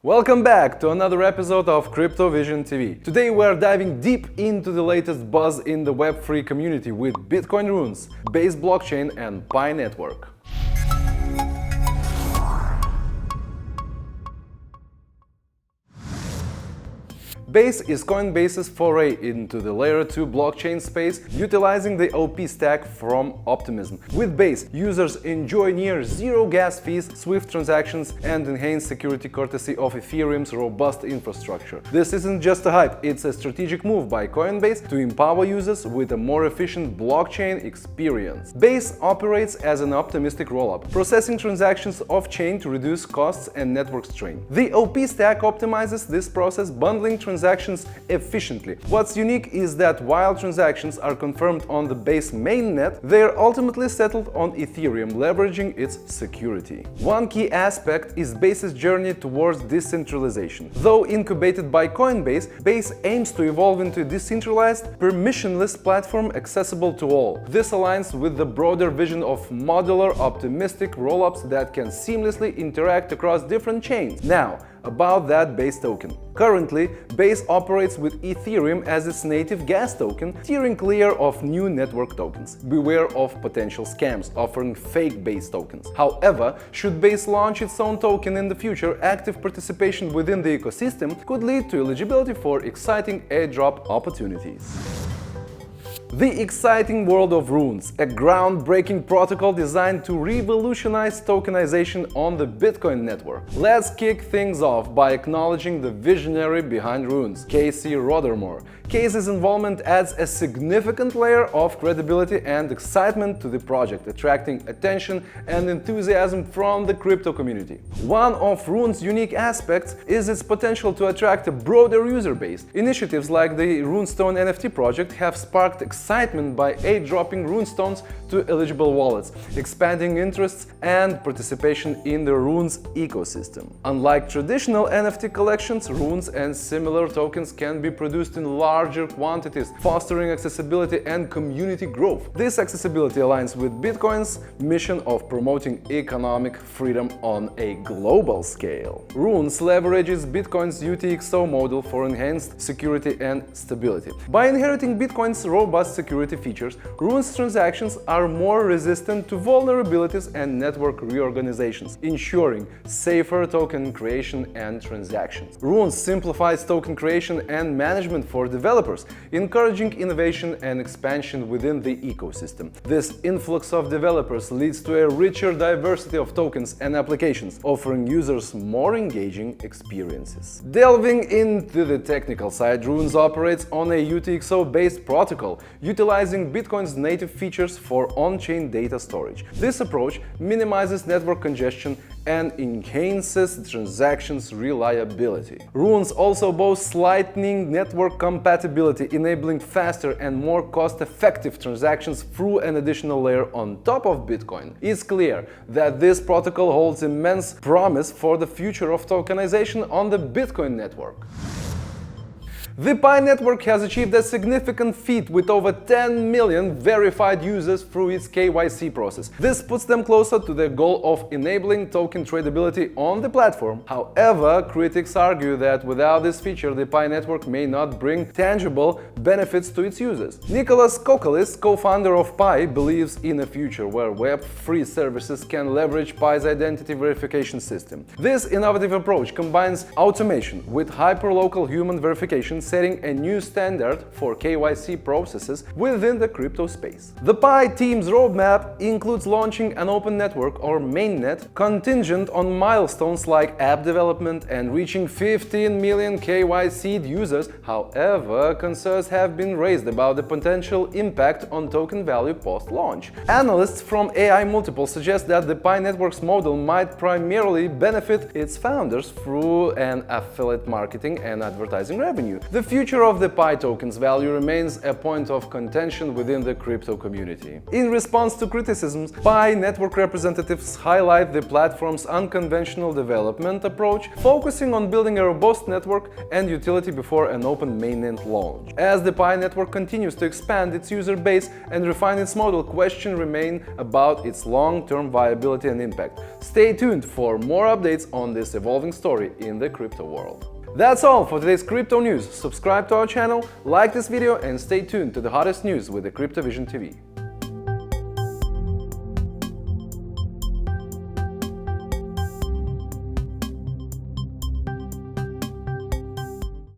Welcome back to another episode of Crypto Vision TV. Today we are diving deep into the latest buzz in the Web3 community with Bitcoin runes, Base blockchain and Pi network. Base is Coinbase's foray into the Layer 2 blockchain space, utilizing the OP stack from Optimism. With Base, users enjoy near zero gas fees, swift transactions, and enhanced security courtesy of Ethereum's robust infrastructure. This isn't just a hype, it's a strategic move by Coinbase to empower users with a more efficient blockchain experience. Base operates as an optimistic rollup, processing transactions off-chain to reduce costs and network strain. The OP stack optimizes this process, bundling transactions efficiently. What's unique is that while transactions are confirmed on the Base mainnet, they are ultimately settled on Ethereum, leveraging its security. One key aspect is Base's journey towards decentralization. Though incubated by Coinbase, Base aims to evolve into a decentralized, permissionless platform accessible to all. This aligns with the broader vision of modular, optimistic rollups that can seamlessly interact across different chains. Now, about that Base token. Currently, Base operates with Ethereum as its native gas token, steering clear of new network tokens. Beware of potential scams offering fake Base tokens. However, should Base launch its own token in the future, active participation within the ecosystem could lead to eligibility for exciting airdrop opportunities. The exciting world of runes, a groundbreaking protocol designed to revolutionize tokenization on the Bitcoin network. Let's kick things off by acknowledging the visionary behind runes, Casey Rodarmor. Casey's involvement adds a significant layer of credibility and excitement to the project, attracting attention and enthusiasm from the crypto community. One of rune's unique aspects is its potential to attract a broader user base. Initiatives like the Runestone NFT project have sparked excitement by airdropping runestones to eligible wallets, expanding interests and participation in the runes ecosystem. Unlike traditional NFT collections, runes and similar tokens can be produced in larger quantities, fostering accessibility and community growth. This accessibility aligns with Bitcoin's mission of promoting economic freedom on a global scale. Runes leverages Bitcoin's UTXO model for enhanced security and stability. By inheriting Bitcoin's robust security features, Rune's transactions are more resistant to vulnerabilities and network reorganizations, ensuring safer token creation and transactions. Runes simplifies token creation and management for developers, encouraging innovation and expansion within the ecosystem. This influx of developers leads to a richer diversity of tokens and applications, offering users more engaging experiences. Delving into the technical side, Runes operates on a UTXO-based protocol, utilizing Bitcoin's native features for on-chain data storage. This approach minimizes network congestion and enhances transactions reliability. Runes also boasts Lightning network compatibility, enabling faster and more cost-effective transactions through an additional layer on top of Bitcoin. It's clear that this protocol holds immense promise for the future of tokenization on the Bitcoin network. The Pi network has achieved a significant feat with over 10 million verified users through its KYC process. This puts them closer to their goal of enabling token tradability on the platform. However, critics argue that without this feature, the Pi network may not bring tangible benefits to its users. Nicholas Kokalis, co-founder of Pi, believes in a future where Web3 services can leverage Pi's identity verification system. This innovative approach combines automation with hyperlocal human verification, setting a new standard for KYC processes within the crypto space. The Pi team's roadmap includes launching an open network or mainnet contingent on milestones like app development and reaching 15 million KYC'd users. However, concerns have been raised about the potential impact on token value post-launch. Analysts from AI Multiple suggest that the Pi network's model might primarily benefit its founders through an affiliate marketing and advertising revenue. The future of the Pi token's value remains a point of contention within the crypto community. In response to criticisms, Pi network representatives highlight the platform's unconventional development approach, focusing on building a robust network and utility before an open mainnet launch. As the Pi network continues to expand its user base and refine its model, questions remain about its long-term viability and impact. Stay tuned for more updates on this evolving story in the crypto world. That's all for today's crypto news. Subscribe to our channel, like this video, and stay tuned to the hottest news with the Crypto Vision TV.